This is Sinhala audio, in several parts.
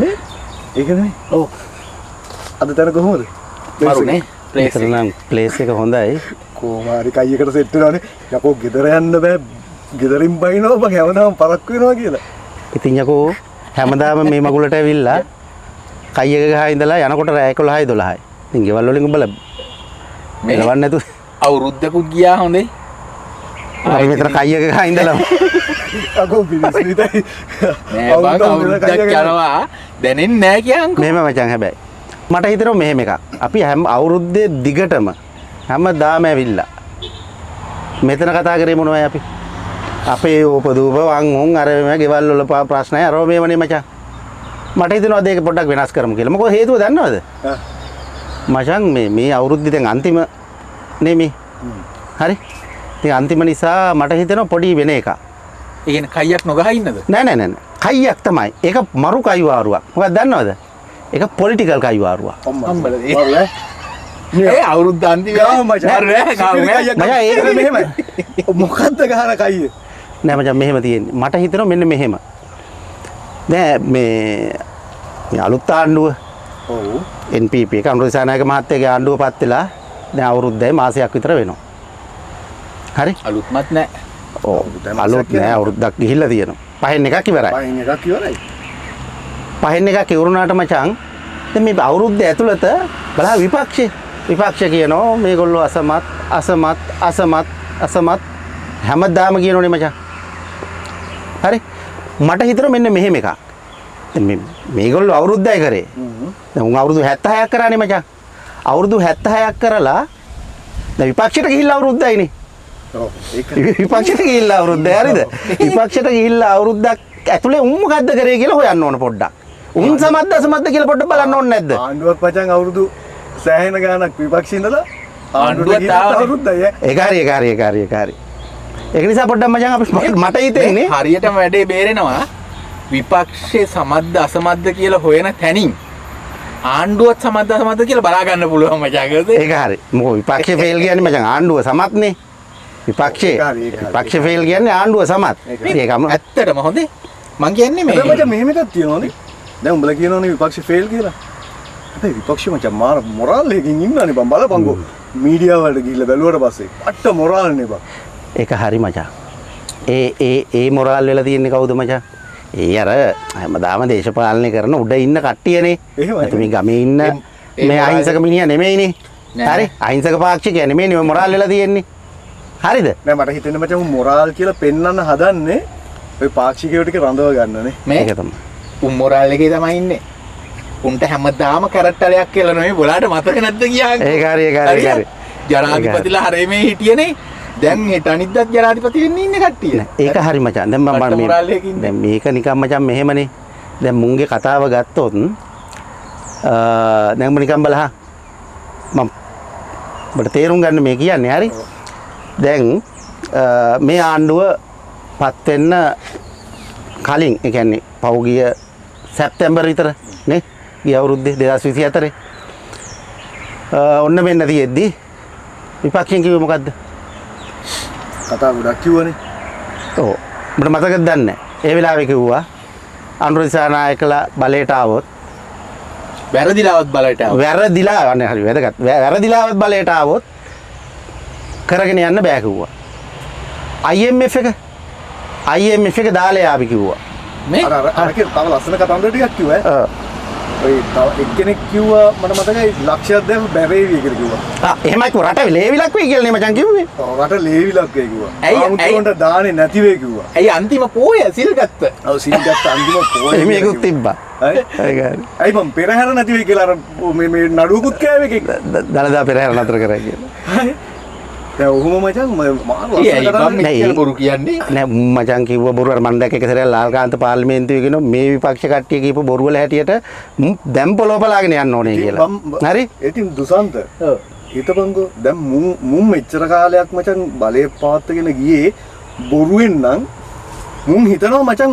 මේ ඒකනේ ඔව් අද තන කොහොමද මරුනේ ප්ලේස් එක හොඳයි කොහොමාරි කයියකට සෙට් වෙනවනේ යකෝ ගෙදර යන්න බෑ ගෙදරින් බයිනවා මම හැමදාම පරක් වෙනවා කියලා ඉතින් යකෝ හැමදාම මේ මගුලට ඇවිල්ලා කයි එක ගහලා ඉඳලා යනකොට රෑ 11යි 12යි ඉතින් ගෙවල් වලින් උඹලා මෙලවන්න නැතු අවුරුද්දකුත් ගියා හොඳේ අපි මෙතන කයි එක ගහලා ඉඳලා අකෝ පිළිසිරිතයි නෑ බං අවුරුද්දක් යනවා දැනෙන්නේ නෑ කියන්කෝ මෙහෙම මචං හැබැයි මට හිතෙනවා මෙහෙම එකක් අපි හැම අවුරුද්දේ දිගටම හැමදාම ඇවිල්ලා මෙතන කතා කරේ මොනවයි අපි අපේ උපදූප වන් උන් අර මේ ගෙවල් වල ප්‍රශ්නයි අරෝ මේවනේ මචං මට හිතෙනවා ඒක පොඩ්ඩක් වෙනස් කරමු කියලා මොකද හේතුව දන්නවද මචං මේ අවුරුද්දේ දැන් අන්තිම නෙමෙයි හරි ඉතින් අන්තිම නිසා මට හිතෙනවා පොඩි වෙන එකක් ඒ කියන්නේ කයියක් නොගහ ඉන්නද නෑ කයියක් තමයි ඒක මරු කයි වාරුවක් මොකක්ද දන්නවද ඒක පොලිටිකල් කයි වාරුවක් අම්බල ඒ අවුරුද්ද අන්තිම මචං ඒක මෙහෙමයි මොකද්ද ගහන කයිය නෑ මචං මෙහෙම තියෙන්නේ මට හිතෙනවා මෙන්න මෙහෙම දැන් මේ අලුත් ආණ්ඩුව ඔව් NPP එක අනුරාධපුර මහත්තයාගේ ආණ්ඩුව පත් වෙලා දැන් අවුරුද්දයි මාසයක් විතර වෙනවා හරි අලුත්මත් නෑ ඔව් අලුත් නෑ අවුරුද්දක් ගිහිල්ලා තියෙනවා පහෙන් එකක් ඉවරයි පහෙන් එකක් ඉවරුණාට මචං දැන් මේ අවුරුද්ද ඇතුළත බලහ විපක්ෂ කියනවා මේගොල්ලෝ අසමත් හැමදාම කියනෝනේ මචං හරි මට හිතෙනවා මෙන්න මෙහෙම එකක් මේගොල්ලෝ අවුරුද්දයි කරේ දැන් උන් අවුරුදු 76ක් කරානේ මචං අවුරුදු 76ක් කරලා දැන් විපක්ෂයට ගිහිල්ලා අවුරුද්දයිනේ ඔව් ඒක විපක්ෂයට ගිහිල්ලා අවුරුද්දයි හරිද විපක්ෂයට ගිහිල්ලා අවුරුද්දක් ඇතුලේ උන් මොකද්ද කරේ කියලා හොයන්න ඕන පොඩ්ඩක් උන් සමත්ද අසමත්ද කියලා පොඩ්ඩක් බලන්න ඕනේ නැද්ද ආණ්ඩුවක් මචං අවුරුදු සෑහෙන ගාණක් විපක්ෂේ ඉඳලා ආණ්ඩුවට අවුරුද්දයි ඒක හරි ඒක නිසා පොඩ්ඩක් මචං අපි මට හිතෙන්නේ හරියටම වැඩේ බේරෙනවා විපක්ෂේ සමද්ද අසමද්ද කියලා හොයන තැනින් ආණ්ඩුවත් සමද්ද අසමද්ද කියලා බලා ගන්න පුළුවන් මචං ඒක හරි මොකද විපක්ෂේ ෆේල් කියන්නේ මචං ආණ්ඩුව සමත්නේ විපක්ෂේ ෆේල් කියන්නේ ආණ්ඩුව සමත් ඒකම ඇත්තටම හොඳේ මං කියන්නේ මේ මචං මෙහෙම එකක් තියෙනවනේ දැන් උඹලා කියනවනේ විපක්ෂේ ෆේල් කියලා අපේ විපක්ෂේ මචං මාර මොරාල් එකකින් ඉන්නනේ බං බලපංගෝ මීඩියා වලට ගිහිල්ලා බැලුවට පස්සේ අට්ට මොරාල්නේ බං ඒක හරි මචං ඒ මොරාල් වෙලා තියෙන්නේ කවුද මචං ඒ අර හැමදාම දේශපාලනය කරන උඩ ඉන්න කට්ටියනේ එතන මේ ගමේ ඉන්න මේ අහිංසක මිනිහා නෙමෙයිනේ හරි අහිංසක පාක්ෂිකයා නෙමෙයිනේ ඔය මොරාල් වෙලා තියෙන්නේ හරිද නෑ මට හිතෙන්නේ මචං මොරාල් කියලා පෙන්වන්න හදන්නේ ඔය පාක්ෂිකයෝ ටික රඳව ගන්නනේ මේක තමයි උන් මොරාල් එකේ තමයි ඉන්නේ උන්ට හැමදාම කරට්ටලයක් කියලා නෙමෙයි බොලාට මතක නැද්ද කියන්නේ ඒක හරි ජනාධිපතිලා හරේ මේ හිටියනේ දැන් හෙට අනිද්දාත් ජනාධිපති වෙන්න ඉන්නේ කට්ටිය. ඒක හරි මචං. දැන් මම දැන් මේක නිකන් මචං මෙහෙමනේ. දැන් මුන්ගේ කතාව ගත්තොත් දැන් මම නිකන් බලහන් මම ඔබට තේරුම් ගන්න මේ කියන්නේ හරි. දැන් මේ ආණ්ඩුව පත් වෙන්න කලින් ඒ කියන්නේ පෞගිය සැප්තැම්බර් විතර නේ ගිය අවුරුද්දේ 2024 ඔන්න මෙන්න තියෙද්දි විපක්ෂයෙන් කිව්වේ මොකද්ද? කතා ගොඩක් කිව්වනේ. ඔව්. මට මතකද දන්නේ නැහැ. ඒ වෙලාවේ කිව්වා අනුරාධපුර නායකලා බලයට ආවොත් වැරදිලාවත් බලයට ආවොත් වැරදිලා අනේ හරි වැදගත්. වැරදිලාවත් බලයට ආවොත් කරගෙන යන්න බෑ කිව්වා. IMF එක දාලා යාවි කිව්වා. මේ අර තව ලස්සන කතන්දර ටිකක් කිව්වා. ඔය තව එක්කෙනෙක් කිව්වා මට මතකයි ලක්ෂයක් දැන් බැරේවි කියලා කිව්වා. එහෙමයි කිව්වා රට ලේවිලක් වෙයි කියලා නේ මචං කිව්වේ. රට ලේවිලක් වෙයි කිව්වා. ආමුතුන්ට දාන්නේ නැති වෙයි කිව්වා. ඇයි අන්තිම පෝය සිල් ගත්ත. ඔව් සිල් ගත්ත අන්තිම පෝය. මේකුත් තිබ්බා. ඇයි මම පෙරහැර නැති වෙයි කියලා අර මේ නඩුවකුත් කෑවේ එකෙක්. දලදා පෙරහැර නතර කරා කියලා. දැන් ඔහොම මචං මාර ලස්සන කතාවක් බොරු කියන්නේ නෑ මචං කිව්ව බොරු අර මන් දැක්ක එක සැරයක් ලාල්කාන්ත පාර්ලිමේන්තුවේ කියන මේ විපක්ෂ කට්ටිය කියපු බොරු වල හැටියට දැන් පොළොපලාගෙන යන්න ඕනේ කියලා. හරි? ඉතින් දුසන්ත. ඔව්. හිතපන්කෝ දැන් මුන් මෙච්චර කාලයක් මචං බලේ පාත්තගෙන ගියේ බොරුවෙන් නම් මුන් හිතනවා මචං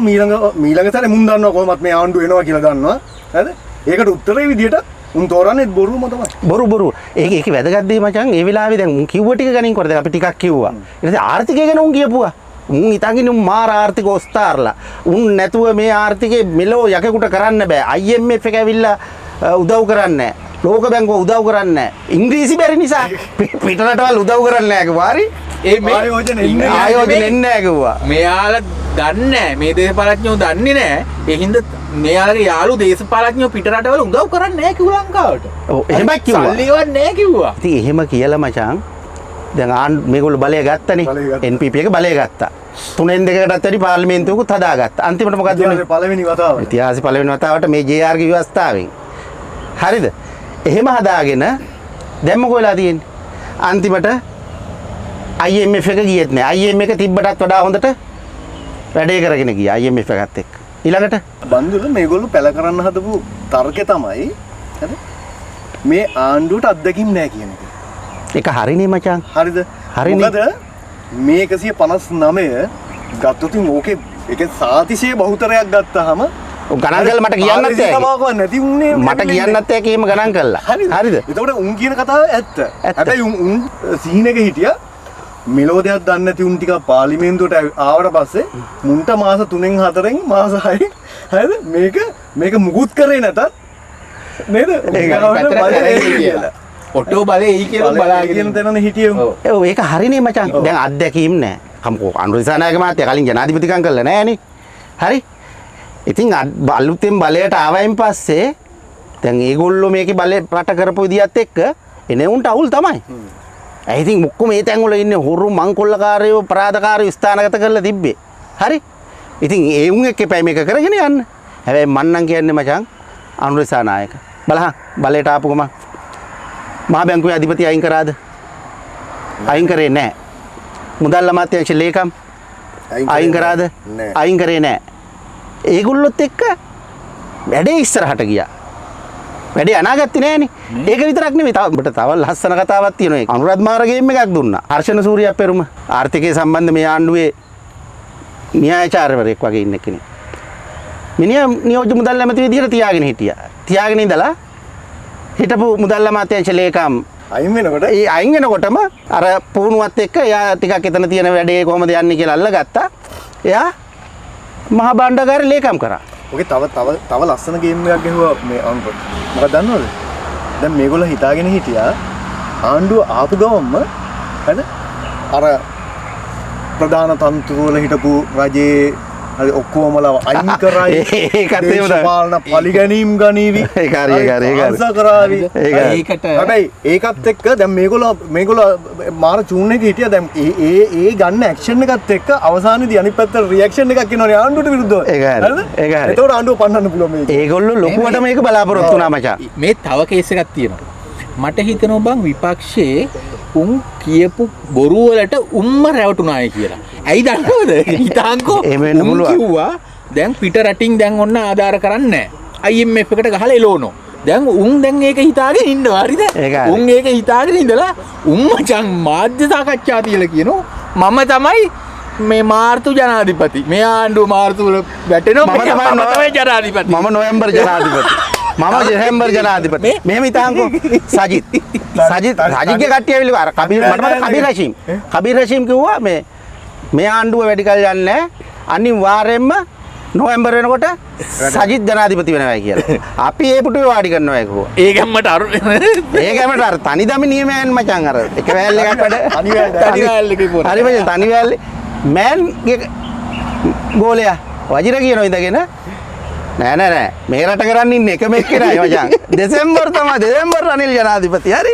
මීළඟ සැරේ මුන් දන්නවා කොහොමත් මේ ආණ්ඩුව එනවා කියලා දන්නවා. හරිද? ඒකට උත්තරේ විදියට උන් තෝරන්නේ බොරුම තමයි. බොරු. ඒක වැදගත් දෙය මචං. ඒ වෙලාවේ දැන් උන් කිව්ව ටික ගණන් කරලා අපි ටිකක් කිව්වා. ඊට පස්සේ ආර්ථිකය ගැන උන් කියපුවා. උන් හිතන්නේ උන් මාර ආර්ථික ඔස්තාරලා. උන් නැතුව මේ ආර්ථිකේ මෙලෝ යකෙකුට කරන්න බෑ. IMF එක ඇවිල්ලා උදව් කරන්නේ නැහැ. ලෝක බැංකුව උදව් කරන්නේ නැහැ. ඉංග්‍රීසි බැරි නිසා පිටරටවල් උදව් කරන්නේ නැහැ කිව්වා. හරි. ඒ මේ ආයෝජන එන්නේ ආයෝජන එන්නේ නැහැ කිව්වා. මෙයාලා දන්නේ නැහැ මේ දේශපාලඥයෝ දන්නේ නැහැ. ඒ හින්දා මෙයාලගේ යාළු දේශපාලඥයෝ පිටරටවල උදව් කරන්නේ නැහැ කිව්වා ලංකාවට. ඔව් එහෙමයි කිව්වා. සල්ලිවත් නැහැ කිව්වා. ඉතින් එහෙම කියලා මචං දැන් මේගොල්ලෝ බලය ගත්තනේ. බලය ගත්තා. NPP එක බලය ගත්තා. 3න් 2කටත් වැඩි පාර්ලිමේන්තුවකුත් හදාගත්තා. අන්තිමට මොකද ඉතිහාසයේ පළවෙනි වතාවට. ඉතිහාසයේ පළවෙනි වතාවට මේ JR ගේ ව්‍යවස්ථාවෙන්. හරිද? එහෙම හදාගෙන දැන් මොකෝ වෙලා තියෙන්නේ? අන්තිමට IMF එක ගියෙත් නෑ. IMF එක තිබ්බටත් වඩා හොඳට වැඩේ කරගෙන ගියා IMF එකත් එක්ක. ඊළඟට බන්දුල මේගොල්ලෝ පැල කරන්න හදපු තර්කය තමයි හරි මේ ආණ්ඩුවට අත්දැකීම් නැහැ කියන එක. ඒක හරිනේ මචං. හරිද? හරිනේ. මොකද මේ 159 ගත්තොත් ඕකේ ඒකේ සාතිශය බහුතරයක් ගත්තාම ගණන් කරලා මට කියන්නත් ආර්ථික සමාවක් නැති වුණේ මට කියන්නත් ඇයි එහෙම ගණන් කළා. හරිද? එතකොට උන් කියන කතාව ඇත්ත. හැබැයි උන් සීනක හිටියා මෙලෝ දෙයක් දන්නේ නැති උන් ටික පාර්ලිමේන්තුවට ආවට පස්සේ මුන්ට මාස 3න් 4න් මාස 6න් හරිද මේක මුකුත් කරේ නැතත් නේද? ඔටෝ බලේ එයි කියලා බලාගෙන කියන තැනනේ හිටියේ උන්. ඔව් ඒක හරිනේ මචං. දැන් අත්දැකීම් නැහැ. කම්කෝ අනුරිසානායක මහත්තයා කලින් ජනාධිපතිකම් කළා නෑනේ. හරි? ඉතින් අලුතෙන් බලයට ආවයින් පස්සේ දැන් ඒගොල්ලෝ මේකේ බලය රට කරපු විදියත් එක්ක එනේ උන්ට අවුල් තමයි. ඒ ඉතින් මොකෝ මේ තැන් වල ඉන්නේ හොරු මංකොල්ලකාරයෝ අපරාධකාරයෝ ස්ථානගත කරලා තිබ්බේ. හරි? ඉතින් ඒ උන් එක්ක එපයි මේක කරගෙන යන්න. හැබැයි මන්නම් කියන්නේ මචං අනුරිසානායක. බලහන් බලයට ආපු ගමන් මහා බැංකුවේ අධිපති අයින් කරාද? අයින් කරේ නැහැ. මුදල් අමාත්‍යාංශ ලේකම් අයින් කරාද? අයින් කරේ නැහැ. ඒගොල්ලොත් එක්ක වැඩේ ඉස්සරහට ගියා. වැඩේ අනාගත්තේ නෑනේ. ඒක විතරක් නෙමෙයි තව ලස්සන කතාවක් තියෙනවා. ඒක අනුරාධ මාර්ග ගේම් එකක් දුන්නා. හර්ෂණ සූරිය පෙරුම ආර්ථිකයේ සම්බන්ධ මේ ආණ්ඩුවේ න්‍යායාචාර්යවරයෙක් වගේ ඉන්න කෙනෙක්. මිනිහා නියෝජ්‍ය මුදල් ඇමති විදිහට තියාගෙන හිටියා. තියාගෙන ඉඳලා හිටපු මුදල් අමාත්‍යාංශ ලේකම් අයින් වෙනකොට ඒ අයින් වෙනකොටම අර පුහුණුවත් එක්ක එයා ටිකක් එතන තියෙන වැඩේ කොහොමද යන්නේ කියලා අල්ලගත්තා. එයා මහා බණ්ඩාගාරේ ලේකම් කරා. ඔකේ තව ලස්සන ගේම් එකක් ගැහුවා මේ ආණ්ඩුව. මොකක්ද දන්නවද? දැන් මේගොල්ලෝ හිතාගෙන හිටියා ආණ්ඩුව ආපු ගමන්ම හරිද? අර ප්‍රධාන තන්ත්‍ර වල හිටපු රජේ හරි ඔක්කොමලා අයින් කරයි. ඒකත් එහෙම තමයි. පාලන පරිගැනීම් ගනීවි. ඒක හරි. ආන්සර් කරાવી. ඒකට හැබැයි ඒකත් එක්ක දැන් මේගොල්ලෝ මාර චූන් එකේ හිටියා. දැන් ඒ ගන්න ඇක්ෂන් එකත් එක්ක අවසානයේදී අනිත් පැත්තට රියැක්ෂන් එකක් එනවනේ ආණ්ඩුවට විරුද්ධව. ඒක හරි. ඒක හරි. ඒතකොට ආණ්ඩුව පන්නන්න පුළුවන් මේක. ඒගොල්ලෝ ලොකුවට මේක බලාපොරොත්තු වුණා මචං. මේ තව කේස් එකක් තියෙනවා. මට හිතෙනවා බං විපක්ෂයේ උන් කියපු බොරු වලට උම්ම රැවටුනායි කියලා. ඇයි දන්නවද? හිතාන්කෝ උන් කිව්වා දැන් පිට රටින් දැන් ඔන්න ආධාර කරන්නේ නැහැ. IMF එකට ගහලා එලෝනෝ. දැන් උන් දැන් ඒක හිතාගෙන ඉන්නවා. හරිද? උන් ඒක හිතාගෙන ඉඳලා උන් මචං මාධ්‍ය සාකච්ඡා තියලා කියනවා මම තමයි මේ මාර්තු ජනාධිපති. මේ ආණ්ඩුව මාර්තු වල වැටෙනවා. මම තමයි ජනාධිපති. මම නොවැම්බර් ජනාධිපති. මම දෙසැම්බර් ජනාධිපති. මෙහෙම හිතාන්කෝ සජිත්ගේ කට්ටිය ඇවිල්ලා අර කබීර් රෂීම් කිව්වා මේ ආණ්ඩුව වැඩි කල් යන්නේ නැහැ. අනිවාර්යෙන්ම නොවැම්බර් වෙනකොට සජිත් ජනාධිපති වෙනවා කියලා. අපි ඒ පුටුවේ වාඩි කරනවා ඒකෝ. ඒ ගැම්මට අර තනි දමි නියමයන් මචං අර එක වැල් එකක් වැඩ තනි වැල් එකේ පොර. හරි මචං තනි වැල් මෑන්ගේ ගෝලයා වජිර කියනවා ඉඳගෙන නෑ මේ රට කරන්න ඉන්නේ එකම එක්කෙනයි මචං. දෙසැම්බර් රනිල් ජනාධිපති. හරි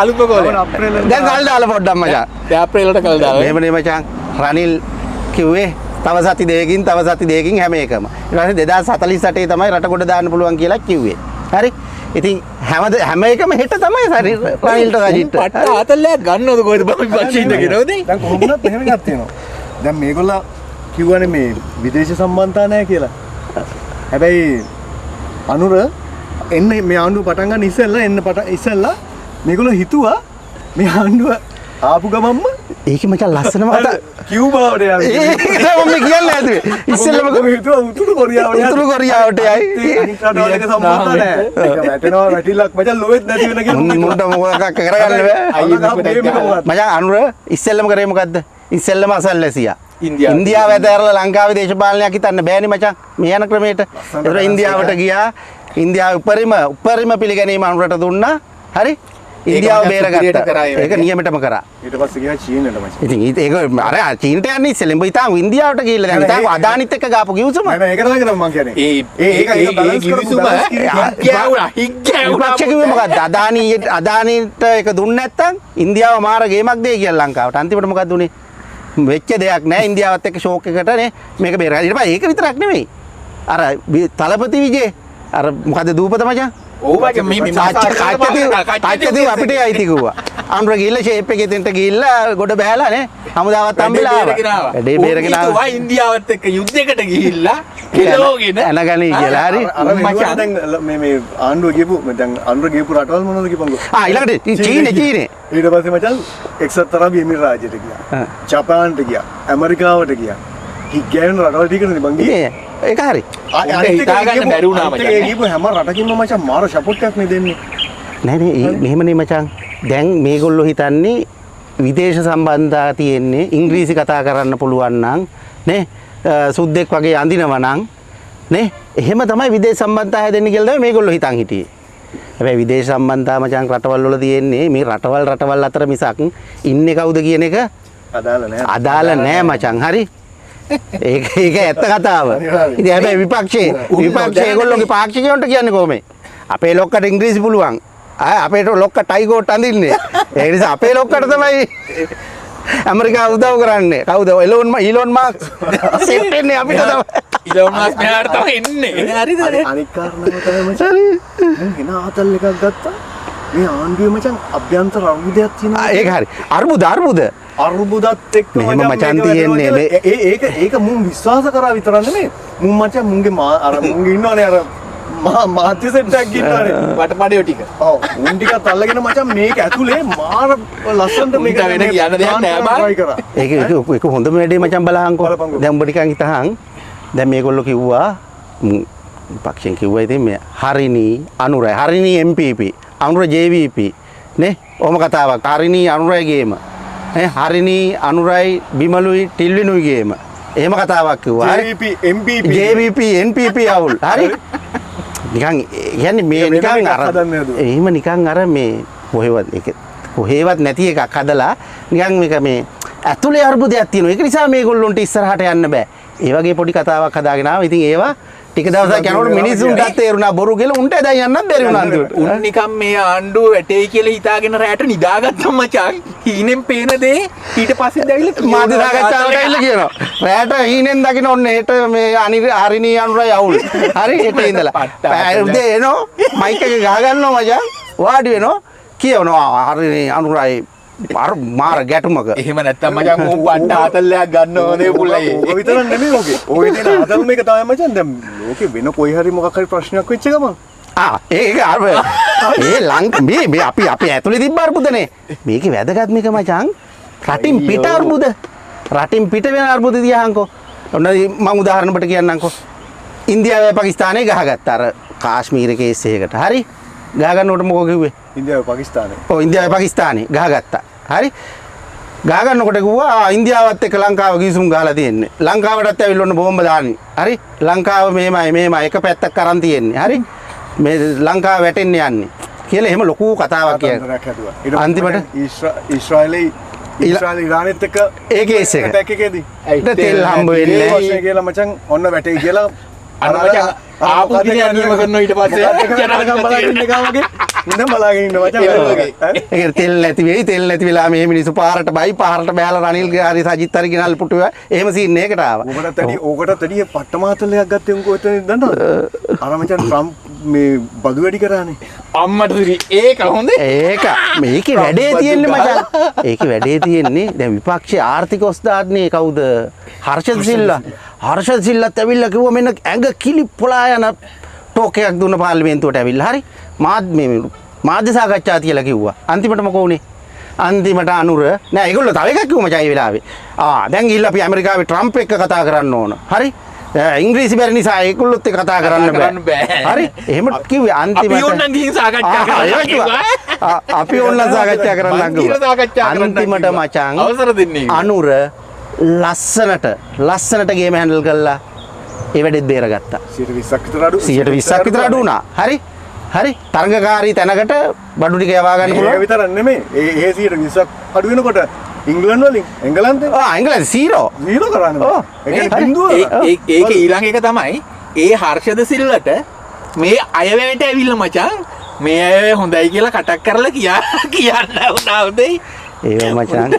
අලුත් ගෝලේ දැන් කල් දාලා පොඩ්ඩක් මචං. දැන් අප්‍රේලට කල් දාලා මෙහෙමනේ මචං. රනිල් කිව්වේ තව සති දෙකකින් හැම එකම. ඊට පස්සේ 2048 තමයි රට කොට දාන්න පුළුවන් කියලා කිව්වේ. හරි. ඉතින් හැම එකම හෙට තමයි රනිල්ට රජිට. පට්ට ආතල්ලයක් ගන්නවද කොහෙද බං විපක්ෂේ ඉඳගෙන නේද? දැන් කොහොමද එහෙම එකක් තියෙනවා. දැන් මේගොල්ලෝ කිව්වනේ මේ විදේශ සම්බන්ධතා නැහැ කියලා. හැබැයි අනුර එන්නේ මේ ආණ්ඩුව පටන් ගන්න ඉස්සෙල්ලා මේගොල්ලෝ හිතුවා මේ ආණ්ඩුව ආපු ගමන්ම ඒකේ මචං ලස්සනම කතා කියුබාවට යන්නේ. ඒක තමයි කියන්නේ ඇතුලේ. ඉස්සෙල්ලම හිතුවා උතුරු කොරියාවට යයි. අනිත් රටවල් එක සම්බන්ධ නැහැ. ඒක වැටෙනවා වැටිලක් මචං ලොවෙත් නැති වෙන කියලා. මුන්ට මොකක් කරගන්න බෑ. මචං අනුර ඉස්සෙල්ලම කරේ මොකද්ද? ඉස්සෙල්ලම අසල්වැසියා. ඉන්දියාව. ඉන්දියාව ඇතැරලා ලංකාවේ දේශපාලනයක් හිතන්න බෑනේ මචං. මේ යන ක්‍රමයට. ඒතර ඉන්දියාවට ගියා. ඉන්දියාව උපරිම පිළිගැනීම අනුරට දුන්නා. හරි? ඉන්දියාව බේරගත්තා. ඒක නියමෙටම කරා. ඊට පස්සේ ගියා චීනෙට මචං. ඉතින් ඒක අර චීනට යන්නේ ඉස්සෙල්ලම ඉතාලි ඉන්දියාවට ගිහිල්ලා දැන් ඉතාලි අදානිත් එක්ක ගාපු කිව්සම. නෑ ඒක තමයි මම කියන්නේ. ඒක කිවිසුම හිග්ගෑවුණා. විපක්ෂ කිව්වේ මොකද්ද? අදානිට ඒක දුන්නේ නැත්තම් ඉන්දියාව මාර ගේමක් දෙයි කියලා ලංකාවට. අන්තිමට මොකද්ද උනේ? වෙච්ච දෙයක් නෑ ඉන්දියාවත් එක්ක ෂෝක් එකකට නේ මේක බේරගන්න. ඊට පස්සේ ඒක විතරක් නෙමෙයි. අර තලපති විජේ අර මොකද්ද දූපත මචං? ඔව් මචං මේ කාච්චදී අපිට අයිති කිව්වා. අම්ර ගිහිල්ලා ෂේප් එකේ තෙන්ට ගිහිල්ලා ගොඩ බෑලා නේ හමුදාවත් හම්බෙලා ආවා. වැඩේ බේරගෙන ආවා. ඉන්දියාවත් එක්ක යුද්ධයකට ගිහිල්ලා කෙලෝගෙන එනගනි කියලා හරි. මචං දැන් මේ ආණ්ඩුව ගියපු දැන් ආණ්ඩුව ගියපු රටවල් මොනවද කියපන්කෝ. ඊළඟට චීනේ ඊට පස්සේ මචං එක්සත් අරබ් එමිරාජයට ගියා. ජපාන්ට ගියා. ඇමරිකාවට ගියා. හිග්ගෑවෙන රටවල් ටිකනේ බං ගියේ. ඒක හරි. හිතාගන්න බැරි වුණා මචං. ඒ ගියපු හැම රටකින්ම මචං මාර සපෝට් එකක් නේ දෙන්නේ. නෑ මෙහෙමනේ මචං. දැන් මේගොල්ලෝ හිතන්නේ විදේශ සම්බන්ධතා තියෙන්නේ ඉංග්‍රීසි කතා කරන්න පුළුවන් නම් නේ සුද්දෙක් වගේ අඳිනවා නම් නේ එහෙම තමයි විදේශ සම්බන්ධතා හැදෙන්නේ කියලා තමයි මේගොල්ලෝ හිතන් හිටියේ. හැබැයි විදේශ සම්බන්ධතා මචං රටවල් වල තියෙන්නේ මේ රටවල් අතර මිසක් ඉන්නේ කවුද කියන එක අදාළ නෑ මචං. හරි. ඒක ඇත්ත කතාව. ඉතින් හැබැයි විපක්ෂයේ ඒගොල්ලෝගේ පාක්ෂිකයන්ට කියන්නේ කොහොමද? අපේ ලොක්කට ඉංග්‍රීසි පුළුවන්. අපේට ලොක්ක ටයිකෝට් අඳින්නේ. ඒ නිසා අපේ ලොක්කට තමයි ඇමරිකාව උදව් කරන්නේ. කවුද? ඊලොන් මාස්ක් සෙට් වෙන්නේ අපිට තමයි. ඊලොන් මාස්ක් මෙහාට තමයි එන්නේ. හරිද? අනික් කාරණාව තමයි මචං. මම එන ආතල් එකක් ගත්තා. මේ ආණ්ඩුවේ මචං අභ්‍යන්තර අර්බුදයක් තියෙනවා. ඒක හරි. අර්බුදත් එක්ක මචං තියෙන්නේ ඒක මුන් විශ්වාස කරා විතරක් නෙමෙයි. මුන් මචං මුන්ගේ මුන්ගේ ඉන්නවනේ අර මාධ්‍ය සෙට් එකක් ඉන්නවනේ වටපඩියෝ ටික. ඔව් උන් ටිකත් අල්ලගෙන මචං මේක ඇතුලේ මාර ලස්සනට මේක වෙන කියන දෙයක් නෑ බා. ඒක හොඳම වැඩේ මචං බලහන්කෝ. දැන් උඹ නිකන් හිතහන් දැන් මේගොල්ලෝ කිව්වා පක්ෂෙන් කිව්වා ඉතින් මේ හරිනී අනුරයි හරිනී MPP අනුර JVP නේ ඔහොම කතාවක් හරිනී අනුරයි ගේම නේ හරිනී අනුරයි බිමලුයි ටිල්විනුයි ගේම එහෙම කතාවක් කිව්වා. JVP NPP අවුල්. හරි. නිකන් කියන්නේ මේ නිකන් අර එහෙම නිකන් අර මේ කොහෙවත් නැති එකක් හදලා නිකන් මේක මේ ඇතුලේ අර්බුදයක් තියෙනවා. ඒක නිසා මේගොල්ලොන්ට ඉස්සරහට යන්න බෑ. ඒ වගේ පොඩි කතාවක් හදාගෙන ආවා. ඉතින් ඒවා ටික දවසක් යනකොට මිනිස්සුන්ටත් තේරුණා බොරු කියලා උන්ට දැන් යන්නත් බැරි වුණා අන්තිමට. උන් නිකන් මේ ආණ්ඩුව වැටේ කියලා හිතාගෙන රැට නිදාගත්තා මචං. හීනෙන් පේන දේ ඊට පස්සේ දැවිලා මාධ්‍ය සාකච්ඡාවට ඇවිල්ලා කියනවා. රැට හීනෙන් දකින්න ඔන්න හෙට මේ හරිනී අනුරයි අවුල්. හරි හෙට ඉඳලා. උදේ එනෝ මයික් එක ගහ ගන්නවා මචං. වාඩි වෙනවා කියනවා හරිනී අනුරයි මාර ගැටුමක. එහෙම නැත්තම් මචං උන් වට්ට ආතල්ලයක් ගන්න ඕනේ පුළයි. ඔය විතර නෙමෙයි ඕකේ. ඔය දෙන ආතල් මේක තමයි මචං දැන් ලෝකේ වෙන කොයි හරි මොකක් හරි ප්‍රශ්නයක් වෙච්ච ගමන් ඒක අර මේ අපි ඇතුලේ තිබ්බ අර්බුදනේ. මේකේ වැදගත් මේක මචං රටින් පිට අර්බුද. රටින් පිට වෙන අර්බුද දිහාංකෝ. ඔන්න මම උදාහරණකට කියන්නම්කෝ. ඉන්දියාවයි පාකිස්තානයේ ගහගත්ත අර කාශ්මීර කේස් එකකට. හරි? ගහගන්නකොට මොකෝ කිව්වේ? ඉන්දියාවයි පාකිස්තානේ ගහගත්තා. හරි? ගහගන්නකොට කිව්වා ඉන්දියාවත් එක්ක ලංකාව ගිවිසුම් ගහලා තියෙන්නේ. ලංකාවටත් ඇවිල්ලා ඔන්න බෝම්බ දාන්නේ. හරි? ලංකාව මෙහෙමයි එක පැත්තක් අරන් තියෙන්නේ. හරි? මේ ලංකාව වැටෙන්න යන්නේ. කියලා එහෙම ලොකු කතාවක් කියනවා. අන්තිමට ඊශ්‍රායලේ ඉරානෙත් එක්ක ඒ කේස් එක. ඇටැක් එකේදී තෙල් හම්බ වෙන්නේ නැහැ කියලා මචං ඔන්න වැටේ කියලා අර මචං ආපු දිනේ නියම කරනවා ඊට පස්සේ ජනගම් බලාගෙන ඉන්න ගාවගේ ඉඳන් බලාගෙන ඉන්න මචං ඒක තෙල් නැති වෙයි තෙල් නැති වෙලා මේ මිනිස්සු පාරට බයි පාරට බෑලා රනිල් හරි සජිත් හරි ගෙනල් පුටුවා එහෙම සීන් එකකට ආවා. ඕකටත් වැඩි පට්ටමාතලයක් ගත්තේ උන්කෝ එතන දන්නවද? අර මචං ට්‍රම්ප් මේ බදු වැඩි කරානේ. අම්මට දිරි ඒක හොඳ මේකේ වැඩේ තියෙන්නේ මචං. ඒකේ වැඩේ තියෙන්නේ දැන් විපක්ෂයේ ආර්ථික ඔස්දාන්නේ කවුද? හර්ෂද් සිල්ලත් ඇවිල්ලා කිව්වා මෙන්න ඇඟ කිලි පොලා යන ටෝක් එකක් දුන්න පාර්ලිමේන්තුවට ඇවිල්ලා. හරි? මාධ්‍ය සාකච්ඡා තියලා කිව්වා. අන්තිමට මොකෝ උනේ? අන්තිමට අනුර නෑ ඒගොල්ලෝ තව එකක් කිව්ව මචං ඒ වෙලාවේ. දැන් ගිහිල්ලා අපි ඇමරිකාවේ ට්‍රම්ප් එක්ක කතා කරන්න ඕන. හරි? ඉංග්‍රීසි බැරි නිසා ඒගොල්ලොත් එක්ක කතා කරන්න බෑ. හරි. එහෙම කිව්වේ අන්තිමට අපි ඕනනම් ගිහින් සාකච්ඡා කරන්න. අපි ඕනනම් සාකච්ඡා කරන්න කිව්වා. අන්තිමට මචං අවසර දෙන්නේ. අනුර ලස්සනට ගේම හැන්ඩල් කළා. ඒ වැඩෙත් බේරගත්තා. 120ක් විතර අඩු 120ක් විතර අඩු වුණා. හරි. හරි. තරඟකාරී තැනකට බඩු ටික යවා ගන්න ඒක පුළුවන්. විතරක් නෙමෙයි. ඒ 120ක් අඩු වෙනකොට ඉංග්ලන්ඩ් වලින් එංගලන්තේ එංගලන්ත 0 0 කරන්නේ. ඔව්. ඒ කියන්නේ හරි. බිඳුව. ඒක ඊළඟ එක තමයි ඒ හර්ෂද සිල්ලට මේ අයවැයට ඇවිල්ලා මචං මේ අය හොඳයි කියලා කටක් කරලා කියන්න වුණා උදේ. ඒ මචං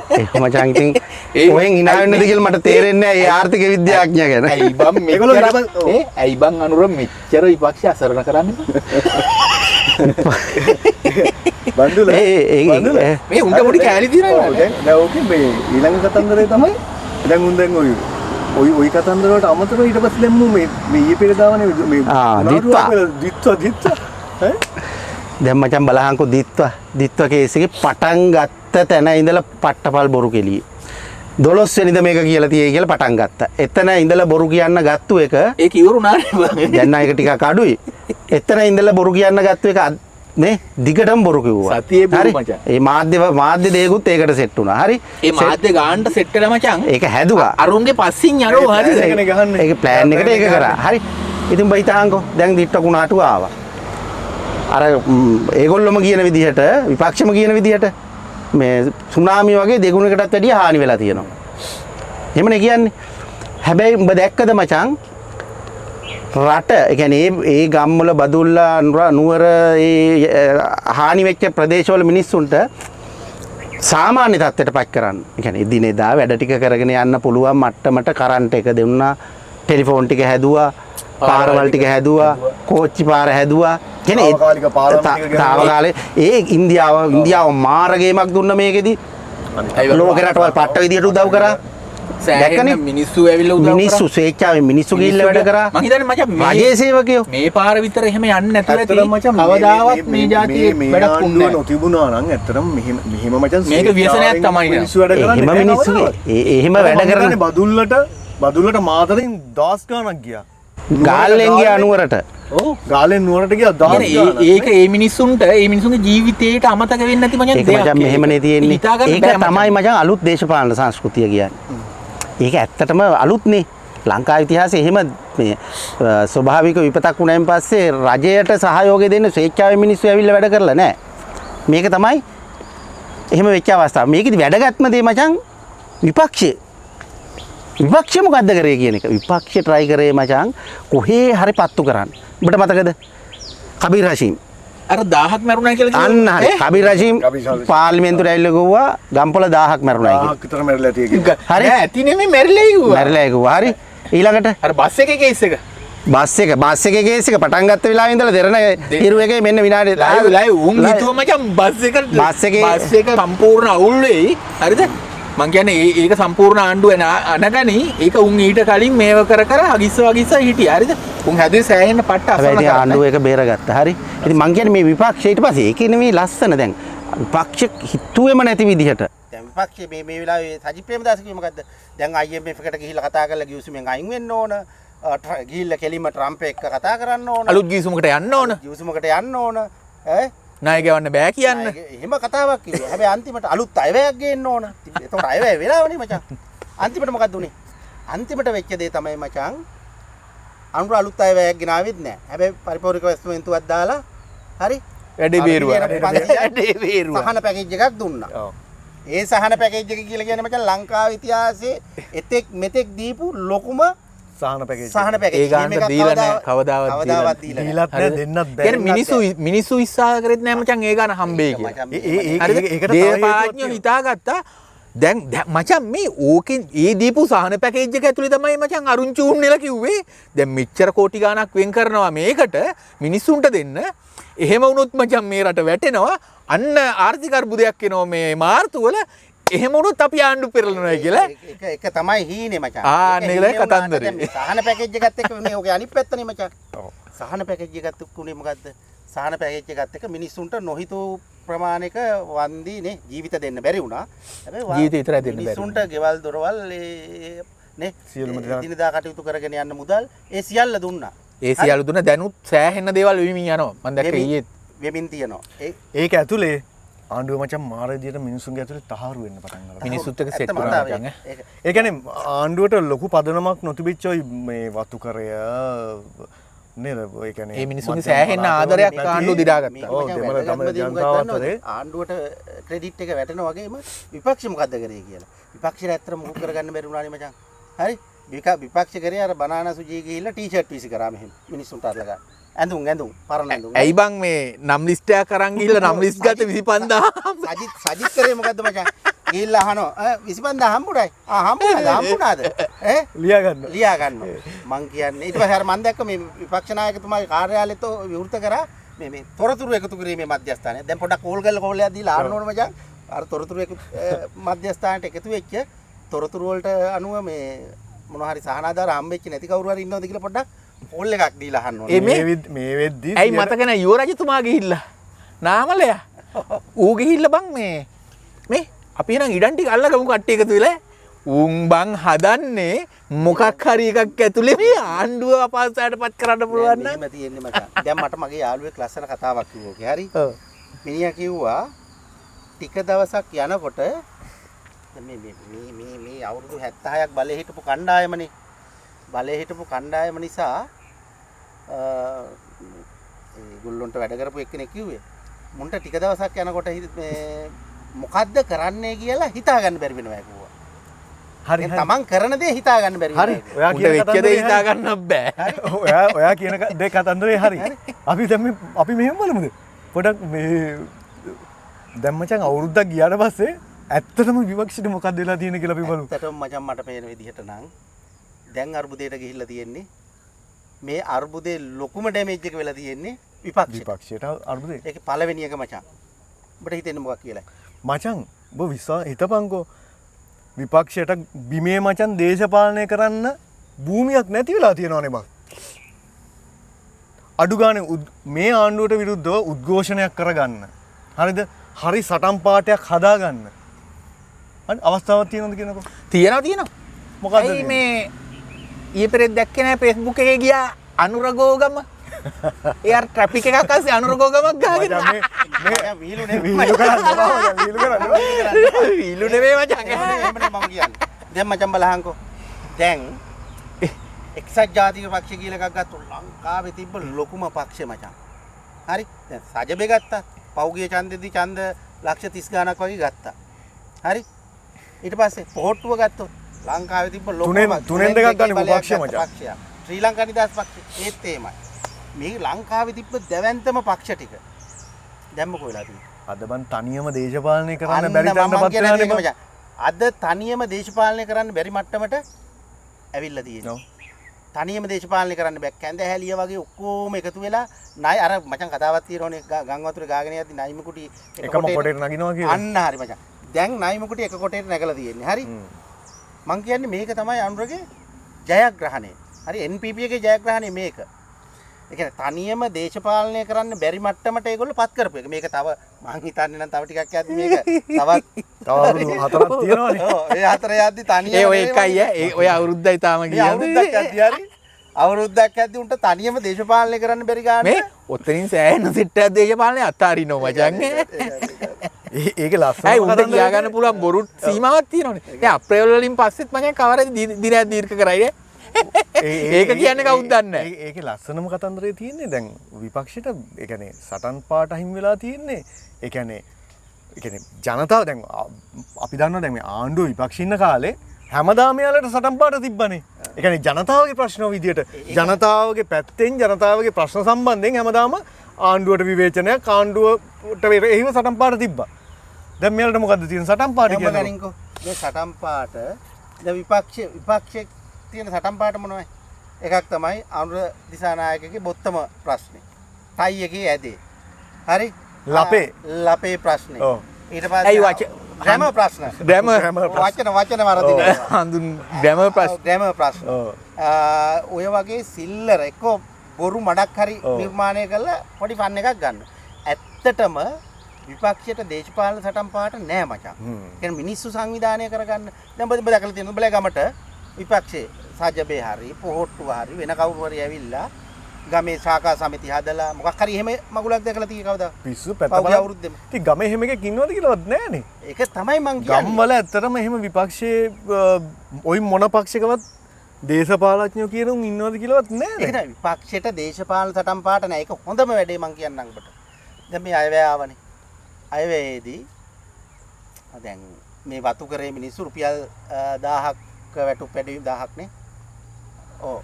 ඉතින් කොහෙන් hina වෙන්නද කියලා මට තේරෙන්නේ නැහැ ඒ ආර්ථික විද්‍යාඥයා ගැන. ඇයි බම් ඒගොල්ලෝ ඇයි බං අනුර මෙච්චර විපක්ෂ අසරණ කරන්නේ? බණ්ඩුල මේ උන්ට පොඩි කෑලි දිනනවා. දැන් ඕකේ මේ ඊළඟ කතන්දරේ තමයි දැන් උන් දැන් ඔය කතන්දර වලට අමතරව ඊට පස්සේ දැම්මු මේ ඊයේ පෙරදාවනේ මේ දිත්වා ඈ දැන් මචං බලහන්කෝ දිත්වා කේස් එකේ පටන් ගත්ත තැන ඉඳලා පට්ටපල් බොරු කෙලියේ 12 වෙනිද මේක කියලා තියෙයි කියලා පටන් ගත්තා. එතන ඉඳලා බොරු කියන්න ගත්තු එක ඒක ඉවරුණානේ. දැන් ආ එක ටිකක් අඩුයි. එතන ඉඳලා බොරු කියන්න ගත්තු එක නේ දිගටම බොරු කිව්වා. සතියේ බොරු මචං. ඒ මාධ්‍ය දෙයකුත් ඒකට සෙට් වුණා. හරි. ඒ මාධ්‍ය ගානට සෙට් වෙලා මචං. ඒක හැදුවා. අරුන්ගේ පස්සින් යනවා හරි. ඒක ප්ලෑන් එකට ඒක කරා. හරි. ඉතින් බයිතාංකෝ දැන් දිට්ට කුණාටු ආවා. අර ඒගොල්ලොම කියන විදිහට විපක්ෂම කියන විදිහට මේ සුනාමි වගේ දෙගුණයකටත් වැඩිය හානි වෙලා තියෙනවා. එහෙමනේ කියන්නේ. හැබැයි උඹ දැක්කද මචං රට ඒ කියන්නේ ඒ ගම්වල බදුල්ලා නුවර ඒ හානි වෙච්ච ප්‍රදේශවල මිනිස්සුන්ට සාමාන්‍ය තත්ත්වයට පත් කරන්න. ඒ කියන්නේ එදිනෙදා වැඩ ටික කරගෙන යන්න පුළුවන් මට්ටමට කරන්ට් එක දෙන්නා, ටෙලිෆෝන් ටික හැදුවා, පාරවල් ටික හැදුවා, කෝච්චි පාර හැදුවා. කියන්නේ තාවකාලේ ඒ ඉන්දියාව මාරගේමක් දුන්න මේකෙදි ලෝක රටවල් පට්ට විදියට උදව් කරා. දැක්කනේ මිනිස්සු ඇවිල්ලා උදව් කරා. මිනිස්සු ස්වේච්ඡාවෙන් මිනිස්සු ගිහිල්ලා වැඩ කරා. මං හිතන්නේ මචං රජයේ සේවකයෝ මේ පාර විතර එහෙම යන්නේ නැතුව ඇති. කවදාවත් මේ જાතියේ වැඩක් වුණේ නැහැ. නොතිබුණා නම් ඇත්තටම මෙහෙම මචං මේක ව්‍යසනයක් තමයි. මිනිස්සු වැඩ කරන්නේ. එහෙම මිනිස්සුගේ එහෙම වැඩ කරන බදුල්ලට මාතරින් 10 ගාණක් ගියා. ගාල්ලෙන් ගියා නුවරට. ඔව් ගාලෙන් නුවරට ගියා 10 ගාණක්. ඒක ඒ මිනිසුන්ගේ ජීවිතේට අමතක වෙන්නේ නැති මචං ඒක මචං මෙහෙමනේ තියෙන්නේ. ඒක තමයි මචං අලුත් දේශපාලන සංස්කෘතිය කියන්නේ. ඒක ඇත්තටම අලුත්නේ. ලංකාවේ ඉතිහාසයේ එහෙම මේ ස්වභාවික විපතක් වුණායින් පස්සේ රජයට සහයෝගය දෙන්න ස්වේච්ඡාවෙන් මිනිස්සු ඇවිල්ලා වැඩ කරලා නැහැ. මේක තමයි එහෙම වෙච්ච අවස්ථාව. මේකෙදි වැදගත්ම දේ මචං විපක්ෂය මොකද්ද කරේ කියන එක. විපක්ෂය try කරේ මචං කොහේ හරි පත්තු කරන්න. ඔබට මතකද? කබීර් රෂීම් අර 1000ක් මරුණා කියලා අන්න හරි. කබීර් රෂීම් පාර්ලිමේන්තුවට ඇවිල්ලා ගිහුවා ගම්පොළ 1000ක් මරුණා කියලා. 1000ක් විතර මැරිලා තියෙන්නේ. හරි. නෑ ඇති නෙමෙයි මැරිලා කිව්වා. හරි. ඊළඟට අර බස් එකේ කේස් එක. බස් එකේ කේස් එක පටන් ගත්ත වෙලාවේ ඉඳලා දෙරණ හිරු එකේ මෙන්න විනාඩි ලයිව් උන් හිතුව මචං බස් එක සම්පූර්ණ අවුල් වෙයි. හරිද? මං කියන්නේ ඒක සම්පූර්ණ ආණ්ඩුව අනගනි ඒක උන් ඊට කලින් මේව කර හගිස්ස හිටියා. හරිද? උන් හැදුවේ සෑහෙන පට්ට අසල කරා. ආණ්ඩුව ඒක බේරගත්තා. හරි. ඉතින් මං කියන්නේ මේ විපක්ෂය ඊට පස්සේ ඒකේ නෙමෙයි ලස්සන දැන් විපක්ෂ හිතුවේම නැති විදිහට. දැන් විපක්ෂයේ මේ වෙලාවේ සජිත් ප්‍රේමදාස කිව්වේ මොකද්ද? දැන් IMF එකට ගිහිල්ලා කතා කරලා ගිවිසුමෙන් අයින් වෙන්න ඕන. ගිහිල්ලා කෙලිම ට්‍රම්ප් එක්ක කතා කරන්න ඕන. අලුත් ගිවිසුමකට යන්න ඕන. ඈ ණය ගෙවන්න බෑ කියන්න. එහෙම කතාවක් කිව්වා. හැබැයි අන්තිමට අලුත් අයවැයක් ගේන්න ඕන. ඒතකොට අයවැය වෙලාවනේ මචං. අන්තිමට මොකක්ද උනේ? අන්තිමට වෙච්ච දේ තමයි මචං අනුර අලුත් අයවැයක් ගෙනාවෙත් නෑ. හැබැයි පරිපූර්ණක වස්තුවෙන්තුවක් දාලා හරි වැඩේ බේරුවා. සහන පැකේජ් එකක් දුන්නා. ඔව්. ඒ සහන පැකේජ් එක කියලා කියන්නේ මචං ලංකාවේ ඉතිහාසයේ එතෙක් මෙතෙක් දීපු ලොකුම සහන පැකේජ්. ඒ ගානට දීලා නැහැ කවදාවත් දීලත් නැහැ දෙන්නත් බෑ. කියන්නේ මිනිස්සු විශ්වාස කරෙත් නැහැ මචං ඒ ගාන හම්බෙයි කියලා. ඒකට දේපාඥයෝ හිතාගත්තා. දැන් මචං මේ ඕකෙන් ඒ දීපු සහන පැකේජ් එක ඇතුලේ තමයි මචං අරුන් චූන් නෙලා කිව්වේ. දැන් මෙච්චර කෝටි ගාණක් වෙන් කරනවා මේකට මිනිස්සුන්ට දෙන්න. එහෙම වුණොත් මචං මේ රට වැටෙනවා. අන්න ආර්ථික අර්බුදයක් එනවා මේ මාර්තු වල. එහෙම වුණොත් අපි ආණ්ඩු පෙරලනවා කියලා. ඒක තමයි හීනේ මචං. නේද කතන්දරේ. සහන පැකේජ් එකත් එක්ක මේ ඔගේ අනිත් පැත්තනේ මචං. ඔව්. සහන පැකේජ් එකත් උනේ මොකද්ද? සහන පැකේජ් එකත් එක්ක මිනිස්සුන්ට නොහිතූ ප්‍රමාණයක වන්දි නේ ජීවිත දෙන්න බැරි වුණා. හැබැයි ජීවිත විතරයි දෙන්න බැරි. මිනිස්සුන්ට ගෙවල් දොරවල් නේ සියලුම දේ දිනදා කටයුතු කරගෙන යන්න මුදල් ඒ සියල්ල දුන්නා. ඒ සියලු දුන්න දැනුත් සෑහෙන දේවල් වෙමින් යනවා. මම දැක්ක ඊයේ වෙමින් තියෙනවා. ඒක ඇතුලේ ආණ්ඩුව මචං මාර විදියට මිනිස්සුන්ගේ ඇතුලේ තහවුරු වෙන්න පටන් ගන්නවා. මිනිස්සුත් එක්ක සෙට් කරනවා මචං. ඒ කියන්නේ ආණ්ඩුවට ලොකු පදනමක් නොතිබිච්ච ඔය මේ වතුකරය නේද? ඒ කියන්නේ මේ මිනිස්සුන්ගේ සෑහෙන ආදරයක් ආණ්ඩුව දිරාගත්තා. ඔව් දෙමළ ජනතාව අතරේ ආණ්ඩුවට ක්‍රෙඩිට් එක වැටෙනා වගේම විපක්ෂ මොකද්ද කරේ කියලා. විපක්ෂයට ඇත්තට මුකුත් කරගන්න බැරි වුණානේ මචං. හරි? විපක්ෂ කරේ අර බනානා සුජී ගිහිල්ලා ටී-ෂර්ට් විසි කරා මෙහෙම මිනිස්සුන්ට අරලා ගන්න. ඇඳුම් පරණ ඇඳුම්. ඇයි බං මේ නම් ලිස්ට් එකක් අරන් ගිහලා නම් ලිස්ට් ගත්ත 25000. සජිත් කරේ මොකද්ද මචං? ගිහිල්ලා අහනවා 25000 හම්බුනායි. හම්බුනාද? ලියා ගන්න. මං කියන්නේ ඊට පස්සේ අර මං දැක්ක මේ විපක්ෂ නායකතුමාගේ කාර්යාලෙත් විවෘත කරා මේ තොරතුරු එකතු කිරීමේ මධ්‍යස්ථානය. දැන් පොඩක් කෝල් කරලා කෝල්යක් දීලා ආන්න ඕන මචං. අර තොරතුරු මධ්‍යස්ථානයට එකතු වෙච්ච තොරතුරු වලට අනුව මේ මොනවා හරි සහනාදාර හම්බෙච්ච නැති කවුරු හරි ඉන්නවද කියලා පොඩ්ඩක් කෝල් එකක් දීලා අහන්න ඕනේ. මේ වෙද්දි ඇයි මතක නැහැ යුව රජතුමා ගිහිල්ලා නාමලයා ඌ ගිහිල්ලා බං මේ අපි නම් ඉඩම් ටික අල්ලගමු කට්ටිය එකතු වෙලා උන් බං හදන්නේ මොකක් හරි එකක් ඇතුලේ මේ ආණ්ඩුව අපහසුතාවයටපත් කරන්න පුළුවන් නම් එහෙම තියෙන්නේ මචං. දැන් මට මගේ යාළුවෙක් ලස්සන කතාවක් කිව්වා. හරි? මිනිහා කිව්වා ටික දවසක් යනකොට මේ අවුරුදු 76ක් බලේ හිටපු කණ්ඩායමනේ. බලේ හිටපු කණ්ඩායම නිසා ඒගොල්ලොන්ට වැඩ කරපු එක්කෙනෙක් කිව්වේ මුන්ට ටික දවසක් යනකොට මේ මොකද්ද කරන්නේ කියලා හිතා ගන්න බැරි වෙනවා කිව්වා. හරි තමන් කරන දේ හිතා ගන්න බැරි හරි ඔයා උන්ට වෙච්ච දේ හිතා ගන්න බෑ. ඔයා කියන දේ කතන්දරේ හරි. අපි දැන් අපි මෙහෙම බලමුද? පොඩක් මේ දැන් මචං අවුරුද්දක් ගියාට පස්සේ ඇත්තටම විවක්ෂිත මොකක්ද වෙලා තියෙන්නේ කියලා අපි බලමු. ඇත්තටම මචං මට පේන විදිහට නම් දැන් අර්බුදයට ගිහිල්ලා තියෙන්නේ මේ අර්බුදේ ලොකුම ඩැමේජ් එක වෙලා තියෙන්නේ විපක්ෂයට අර්බුදේ. ඒකේ පළවෙනි එක මචං. ඔබට හිතෙන්නේ මොකක් කියලා? මචං ඔබ හිතපන්කෝ විපක්ෂයට බිමේ මචං දේශපාලනය කරන්න භූමියක් නැති වෙලා තියෙනවනේ බං. අඩු ගානේ මේ ආණ්ඩුවට විරුද්ධව උද්ඝෝෂණයක් කරගන්න. හරිද? හරි සටන් පාටයක් හදාගන්න. හරි අවස්ථාවක් තියෙනවද කියනකො? තියෙනවා. මොකද්ද මේ ඊයේ පෙරේද දැක්කේ නැහැ Facebook එකේ ගියා අනුරගෝගම. ඒ අර ට්‍රැෆික් එකක් අස්සේ අනුරගෝගමක් ගහගෙන මේ වීලු නෙමෙයි. වීලු නෙමෙයි මචං. එහෙම මම කියන්නේ. දැන් මචං බලහන්කෝ. දැන් එක්සත් ජාතික පක්ෂ කියලා එකක් ගත්තොත් ලංකාවේ තිබ්බ ලොකුම පක්ෂ මචං. හරි? දැන් සජබේ ගත්තා. පෞගිය ඡන්දෙදි ඡන්ද ලක්ෂ 30 ගණක් වගේ ගත්තා. හරි? ඊට පස්සේ පොහොට්ටුව ගත්තොත් ලංකාවේ තිබ්බ ලොකුම තුනෙන් දෙකක් ගන්න පක්ෂය මචං. ශ්‍රී ලංකා නිදහස් පක්ෂය ඒත් එහෙමයි. මේ ලංකාවේ තිබ්බ දැවැන්තම පක්ෂ ටික දැන් මොකෝ වෙලා තියෙන්නේ? අද බන් තනියම දේශපාලනය කරන්න බැරි තැනටපත් වෙනානේ මචං. අද තනියම දේශපාලනය කරන්න බැරි මට්ටමට ඇවිල්ලා තියෙනවා. තනියම දේශපාලනය කරන්න බෑ. කැඳ හැලිය වගේ ඔක්කොම එකතු වෙලා ණය අර මචං කතාවක් තියෙනවනේ ගම් වතුරේ ගාගෙන යද්දි ණයිම කුටි එකම කොටේට නගිනවා කියලා. අන්න හරි මචං. දැන් ණයිම කුටි එක කොටේට නැගලා තියෙන්නේ. හරි? මං කියන්නේ මේක තමයි අනුරගේ ජයග්‍රහණය. හරි NPP එකේ ජයග්‍රහණය මේක. ඒ කියන්නේ තනියම දේශපාලනය කරන්න බැරි මට්ටමට ඒගොල්ලෝ පත් කරපු එක. මේක තව මං හිතන්නේ නම් තව ටිකක් යද්දි මේක තවත් තව අවුරුදු 4ක් තියෙනවනේ. ඔව් ඒ 4 යද්දි තනියම ඒ ඔය එකයි ඔය අවුරුද්දයි තාම කියන්නේ. අවුරුද්දක් යද්දි හරි අවුරුද්දක් යද්දි උන්ට තනියම දේශපාලනය කරන්න බැරි ගාන මේ ඔතනින් සෑහෙන සිට්ටයක් දේශපාලනය අත්හරිනවා මචං. ඒක ලස්සන ඇයි උන්ට කියා ගන්න පුළුවන් බොරු සීමාවක් තියෙනවනේ. දැන් අප්‍රේල් වලින් පස්සෙත් මචං කවරද දිනයක් දීර්ඝ කරයිනේ. ඒක කියන්නේ කවුද දන්නේ නැහැ. ඒකේ ලස්සනම කතන්දරේ තියෙන්නේ දැන් විපක්ෂයට ඒ කියන්නේ සටන් පාට අහිමි වෙලා තියෙන්නේ. ඒ කියන්නේ ජනතාව දැන් අපි දන්නවා දැන් මේ ආණ්ඩුව විපක්ෂ ඉන්න කාලේ හැමදාම යාලට සටන් පාට තිබ්බනේ. ඒ කියන්නේ ජනතාවගේ ප්‍රශ්න විදියට ජනතාවගේ පැත්තෙන් ජනතාවගේ ප්‍රශ්න සම්බන්ධයෙන් හැමදාම ආණ්ඩුවට විවේචනයක් ආණ්ඩුවට එහෙම සටන් පාට තිබ්බා. දැන් මෙයාලට මොකද්ද තියෙන සටන් පාට කියන්නේ? ගනින්කෝ. මේ සටන් පාට දැන් විපක්ෂයේ තියෙන සටන් පාට මොනවයි? එකක් තමයි අනුර දිසානායකගේ බොත්තම ප්‍රශ්නේ. ටයි එකේ ඇදේ. හරි? ලපේ ප්‍රශ්නේ. ඔව්. ඊට පස්සේ ඇයි ග්‍රැමර් ප්‍රශ්න. වචන වරදිනවා. හඳුන් ග්‍රැමර් ප්‍රශ්න. ග්‍රැමර් ප්‍රශ්න. ඔය වගේ සිල්ලර එක්ක බොරු මඩක් හරි නිර්මාණය කරලා පොඩි ෆන් එකක් ගන්න. ඇත්තටම විපක්ෂයට දේශපාලන සටන් පාට නෑ මචං. කියන්නේ මිනිස්සු සංවිධානය කරගන්න. දැන් ඔබ දැකලා තියෙනවා බලගමට විපක්ෂේ සජබේ හරි පොහොට්ටුව හරි වෙන කවුරු හරි ඇවිල්ලා ගමේ ශාඛා සමිති හදලා මොකක් හරි එහෙම මගුලක් දැකලා තියෙන්නේ කවදා? පිස්සු පැත්ත පහුගිය බලන්න. අවුරුද්දෙම. ඉතින් ගමේ එහෙම එකක් ඉන්නවද කියලාවත් නැහනේ. ඒක තමයි මං කියන්නේ. ගම්වල ඇත්තටම එහෙම විපක්ෂයේ ওই මොන පක්ෂයකවත් දේශපාලඥයෝ කියන උන් ඉන්නවද කියලාවත් ඒක නැහැ. නෑ විපක්ෂයට දේශපාලන සටන් පාට නෑ. ඒක හොඳම වැඩේ මං කියන්නම් ඔබට. දැන් මේ අයවැය ආවනේ. අයවැයේදී දැන් මේ වතු කරේ මිනිස්සු රුපියල් 1000ක් වැටුප් පැඩවීම 1000ක් නේ. ඔව්.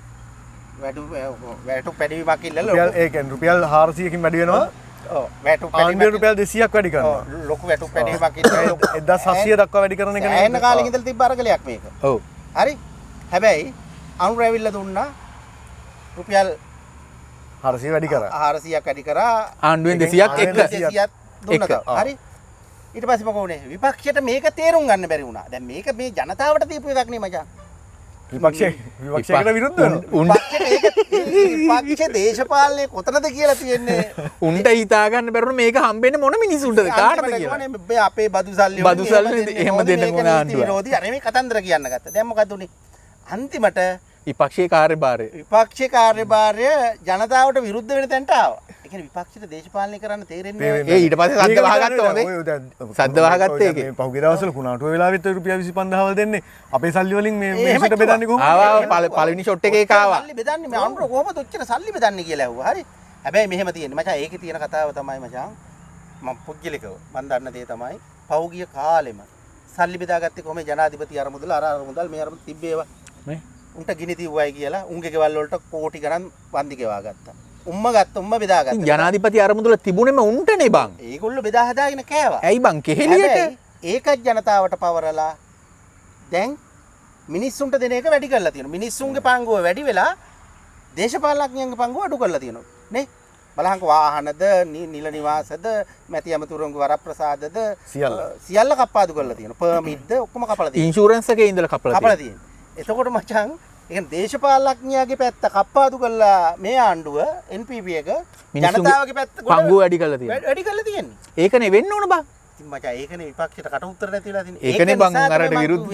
වැටුප් පැඩවීමක් ඉල්ලලා රුපියල් ඒ කියන්නේ රුපියල් 400කින් වැඩි වෙනවා. ඔව් වැටුප් ආණ්ඩුවේ රුපියල් 200ක් වැඩි කරනවා. ඔව් ලොකු වැටුප් පැඩවීමක් ඉල්ලලා 1700 දක්වා වැඩි කරන එක එන්න කාලෙක ඉඳලා තිබ්බ අරගලයක් මේක. ඔව්. හරි. හැබැයි අනුර ඇවිල්ලා දුන්නා රුපියල් 400 වැඩි කරා. 400ක් වැඩි කරා ආණ්ඩුවෙන් 200ක් එක 200ක් දුන්නා. එක. හරි. ඊට පස්සේ මොකෝ වුනේ? විපක්ෂයට මේක තේරුම් ගන්න බැරි වුණා. දැන් මේක මේ ජනතාවට දීපු එකක් නේ මචං. විපක්ෂයකට විරුද්ධ වෙනවා. විපක්ෂ දේශපාලනයේ කොතනද කියලා තියෙන්නේ? උන්ට හිතා ගන්න බැරුණ මේක හම්බෙන්නේ මොන මිනිසුන්ටද කාටද කියලා. මේ අපේ බදු සල්ලි බදු සල්ලි එහෙම දෙන්න මොන ආණ්ඩුව. විරෝධී අර මේ කතන්දර කියන්න ගත්තා. දැන් මොකද උනේ? අන්තිමට විපක්ෂයේ කාර්යභාරය විපක්ෂ කාර්යභාරය ජනතාවට විරුද්ධ වෙන තැනට ආවා. ඒ කියන්නේ විපක්ෂයට දේශපාලනය කරන්න තේරෙන්නේ ඒ ඊට පස්සේ සද්ද වහගත්ත හොඳේ. සද්ද වහගත්තේ ඒකේ. පහුගිය දවස්වල කුණාටුව වෙලාවෙත් රුපියල් 25000 වල දෙන්නේ. අපේ සල්ලි වලින් මේ මිනිස්සුන්ට බෙදන්නේ කොහොමද? ආවා පළවෙනි ෂොට් එකේ කාවා. සල්ලි බෙදන්නේ මේ අනුර කොහොමද ඔච්චර සල්ලි බෙදන්නේ කියලා ඇහුවා. හරි. හැබැයි මෙහෙම තියෙන්නේ මචං ඒකේ තියෙන කතාව තමයි මචං මම පුද්ගලිකව මම දන්න දේ තමයි පහුගිය කාලෙම සල්ලි බෙදාගත්තේ කොහොමද ජනාධිපති අරමුදල අරමුදල් මේ අරමුදල් තිබ්බේවා. මේ උන්ට ගිනි තිව්වයි කියලා උන්ගේ ගෙවල් වලට කෝටි ගණන් වන්දි ගෙවා ගත්තා. උම්ම බෙදාගත්තා. ජනාධිපති අරමුදල තිබුණේම උන්ටනේ බං. ඒගොල්ලෝ බෙදා හදාගෙන කෑවා. ඇයි බං කෙහෙලියට? හැබැයි ඒකත් ජනතාවට පවරලා දැන් මිනිස්සුන්ට දෙන එක වැඩි කරලා තියෙනවා. මිනිස්සුන්ගේ පංගුව වැඩි වෙලා දේශපාලඥයන්ගේ පංගුව අඩු කරලා තියෙනවා. නේ? බලහන්ක වාහනද, නිල නිවාසද, මැති ඇමතුරුන්ගේ වරප්‍රසාදද සියල්ල කප්පාදු කරලා තියෙනවා. පර්මිට්ද ඔක්කොම කපලා තියෙනවා. ඉන්ෂුරන්ස් එකේ ඉඳලා කපලා තියෙනවා. එතකොට මචං ඒ දේශපාලඥයාගේ පැත්ත කප්පාදු කළා මේ ආණ්ඩුව NPP එක ජනතාවගේ පැත්ත පංගුව වැඩි කරලා තියෙනවා. වැඩි කරලා තියෙන්නේ. ඒකනේ වෙන්න ඕන බං. ඉතින් මචං ඒකනේ විපක්ෂයට කට උත්තර නැති වෙලා තියෙන්නේ. ඒකනේ බං අරට විරුද්ධ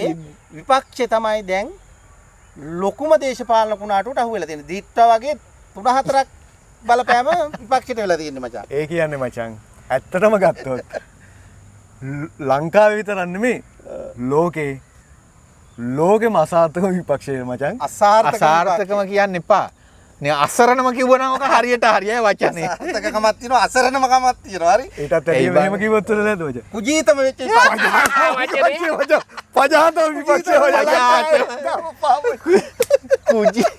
විපක්ෂය තමයි දැන් ලොකුම දේශපාලන කුණාටුවට අහු වෙලා තියෙන්නේ. දීප්තා වගේ 3-4ක් බලපෑම විපක්ෂයට වෙලා තියෙන්නේ මචං. ඒ කියන්නේ මචං ඇත්තටම ගත්තොත් ලංකාවේ විතරක් නෙමෙයි ලෝකෙම අසාර්ථක විපක්ෂය මචං. අසාර්ථකම කියන්න එපා. නේ අසරණම කිව්වනම් ඔක හරියට හරියයි වචනේ. අසාර්ථකකමක් තියෙනවා අසරණමකමක් තියෙනවා. හරි. ඒකත් ඇයි මෙහෙම කිව්වොත් නේද මචං? කුජීතම වෙච්ච පජාතම විපක්ෂය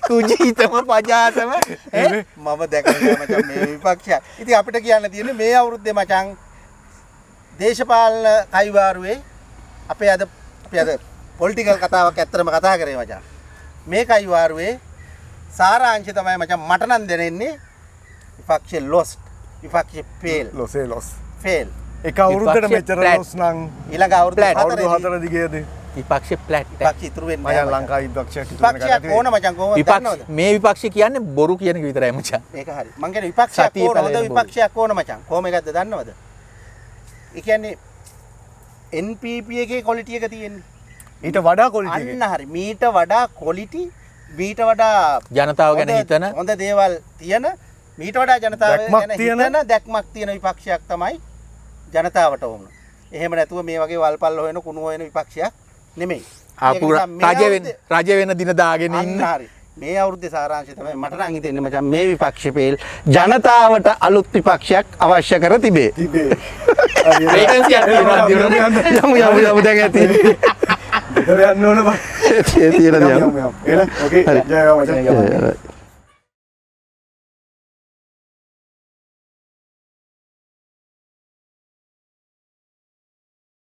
කුජීතම පජාතම මම දැකලා මචං මේ විපක්ෂය. ඉතින් අපිට කියන්න තියෙන්නේ මේ අවුරුද්දේ මචං දේශපාලන කයිවාරුවේ අපේ අද පොලිටිකල් කතාවක් ඇත්තටම කතා කරේ මචං. මේ කයිවාරුවේ සාරාංශය තමයි මචං මට නම් දැනෙන්නේ විපක්ෂේ lost විපක්ෂේ fail එක අවුරුද්දකට මෙච්චර loss නම් ඊළඟ අවුරුදු 4 දිගේද විපක්ෂේ flat විපක්ෂ ඉතුරු වෙන්නේ මචං ලංකාවේ විපක්ෂයක් විපක්ෂයක් ඕන මචං කොහොමද දන්නවද මේ විපක්ෂ කියන්නේ බොරු කියන එක විතරයි මචං. මේක හරි. මං කියන්නේ විපක්ෂයක් ඕන හොඳ විපක්ෂයක් ඕන මචං. කොහොම එකක්ද දන්නවද? ඒ කියන්නේ NPP එකේ quality එක තියෙන්නේ. ඊට වඩා quality එක. අන්න හරි. මීට වඩා quality මීට වඩා ජනතාව ගැන හිතන හොඳ දේවල් තියෙන මීට වඩා ජනතාව ගැන හිතන දැක්මක් තියෙන විපක්ෂයක් තමයි ජනතාවට ඕන. එහෙම නැතුව මේ වගේ වල්පල් හොයන කුණු හොයන විපක්ෂයක් නෙමෙයි. ආපු රජ වෙන දින දාගෙන ඉන්න. හරි. මේ අවුරුද්දේ සාරාංශය තමයි මට නම් හිතෙන්නේ මචං මේ විපක්ෂ පෙළ ජනතාවට අලුත් විපක්ෂයක් අවශ්‍ය කර තිබේ. වේකන්සි එකක් තියෙනවා. යමු දැන් ඇති. යන්න ඕන බං. තියෙන දේ. ඕකේ. ජය වේවා මචං.